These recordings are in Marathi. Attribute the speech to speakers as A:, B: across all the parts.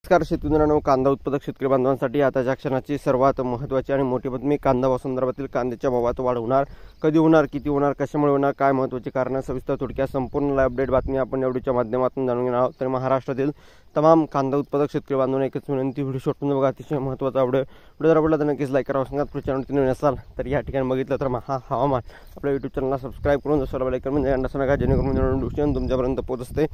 A: नमस्कार शेतकरी मित्रांनो, कांदा उत्पादक शेतकरी बांधवांसाठी आताच्या क्षणाची सर्वात महत्त्वाची आणि मोठी बातमी. कांदा संदर्भातील कांद्याच्या भावात वाढ होणार, कधी होणार, किती होणार, कशामुळे होणार, काय महत्त्वाची कारण, सविस्तर थोडक्यात संपूर्ण लाईव्ह अपडेट बातमी आपण एवढीच्या माध्यमातून जाणून घेणार आहोत. तर महाराष्ट्रातील तमाम कांदा उत्पादक शेतकरी बांधवांना एकच विनंती, व्हिडिओ शॉर्टमध्ये बघा, अतिशय महत्त्वाचा व्हिडिओ जर आवडला तर नक्कीच लाईक करा. सांगा आपल्या चॅनल नवीन असाल तर या ठिकाणी बघितलं तर हवामान आपल्या यूट्यूब चॅनलला सबस्क्राईब करून जसं लाईक करून नका, जेणेकरून नोटिफिकेशन तुमच्यापर्यंत पोहोचते.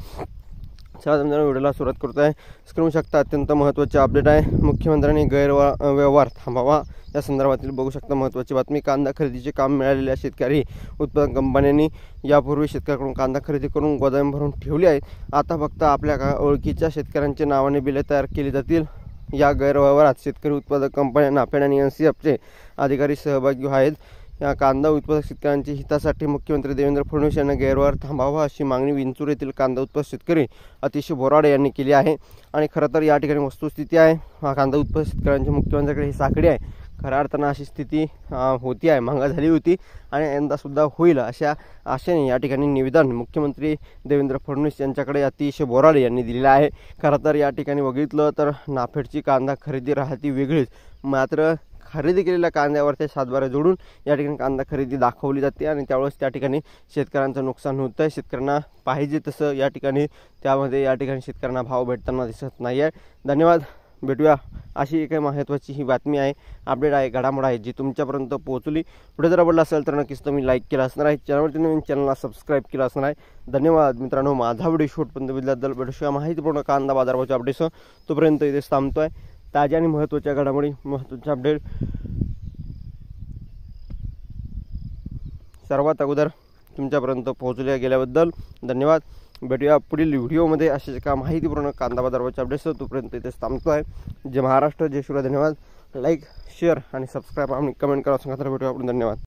A: व्हिडिओला सुरुवात करतो आहे. स्क्रीन शकता अत्यंत महत्त्वाचे अपडेट आहे. मुख्यमंत्र्यांनी गैरव्यवहार थांबावा या संदर्भातील बघू शकता महत्त्वाची बातमी. कांदा खरेदीचे काम मिळालेल्या शेतकरी उत्पादन कंपन्यांनी यापूर्वी शेतकऱ्यांकडून कांदा खरेदी करून गोदाम भरून ठेवली आहे. आता फक्त आपल्या ओळखीच्या शेतकऱ्यांच्या नावाने बिले तयार केली जातील. या गैरव्यवहारात शेतकरी उत्पादक कंपन्या, नाफेड आणि NCFचे अधिकारी सहभागी आहेत. या कांदा उत्पादक शेतकऱ्यांच्या हितासाठी मुख्यमंत्री देवेंद्र फडणवीस यांना गैरव्यवहार थांबावा अशी मागणी विंचूर येथील कांदा उत्पादक शेतकरी अतिश बोराडे यांनी केली आहे. आणि खरं तर या ठिकाणी वस्तुस्थिती आहे, कांदा उत्पादक शेतकऱ्यांच्या मुख्यमंत्र्यांकडे ही साखळी आहे. खऱ्या अर्थानं अशी स्थिती होती आहे, महागा झाली होती आणि यंदासुद्धा होईल अशा आशेने या ठिकाणी निवेदन मुख्यमंत्री देवेंद्र फडणवीस यांच्याकडे अतिशय बोराडे यांनी दिलेलं आहे. खरं तर या ठिकाणी बघितलं तर नाफेडची कांदा खरेदी राहती वेगळीच, मात्र खरेदी केलेल्या कांद्यावर ते सातबारे जोडून या ठिकाणी कांदा खरेदी दाखवली जाते आणि त्यावेळेस त्या ठिकाणी शेतकऱ्यांचं नुकसान होतं आहे. शेतकऱ्यांना पाहिजे तसं या ठिकाणी शेतकऱ्यांना भाव भेटताना दिसत नाही आहे. धन्यवाद. भेटूया. अशी एक महत्त्वाची ही बातमी आहे, अपडेट आहे, घडामोड आहे जी तुमच्यापर्यंत पोहोचली. व्हिडिओ जर आवडला असेल तर नक्कीच तुम्ही लाईक केला असणार आहे, चॅनलवरती नवीन चॅनलला सबस्क्राईब केला असणार आहे. धन्यवाद मित्रांनो. माझा व्हिडिओ शॉर्टपर्यंत बघितल्याबद्दल. भेटूया माहितीपूर्ण कांदा बाजारभावाच्या अपडेट्स. तोपर्यंत इथेच थांबतो आहे. ताज्या आणि महत्त्वाच्या घडामोडी, महत्त्वाचे अपडेट सर्वात अगोदर तुमच्यापर्यंत पोहोचल्या गेल्याबद्दल धन्यवाद. भेटूया पुढील व्हिडिओमध्ये असे का माहितीपूर्ण कांदा बाजारभावाचे अपडेट्स. तोपर्यंत इथेच थांबतो आहे. जय महाराष्ट्र, जय शिवराय. धन्यवाद. लाईक, शेअर आणि सबस्क्राईब आणि कमेंट करा. सांगा तर भेटूया आपण. धन्यवाद.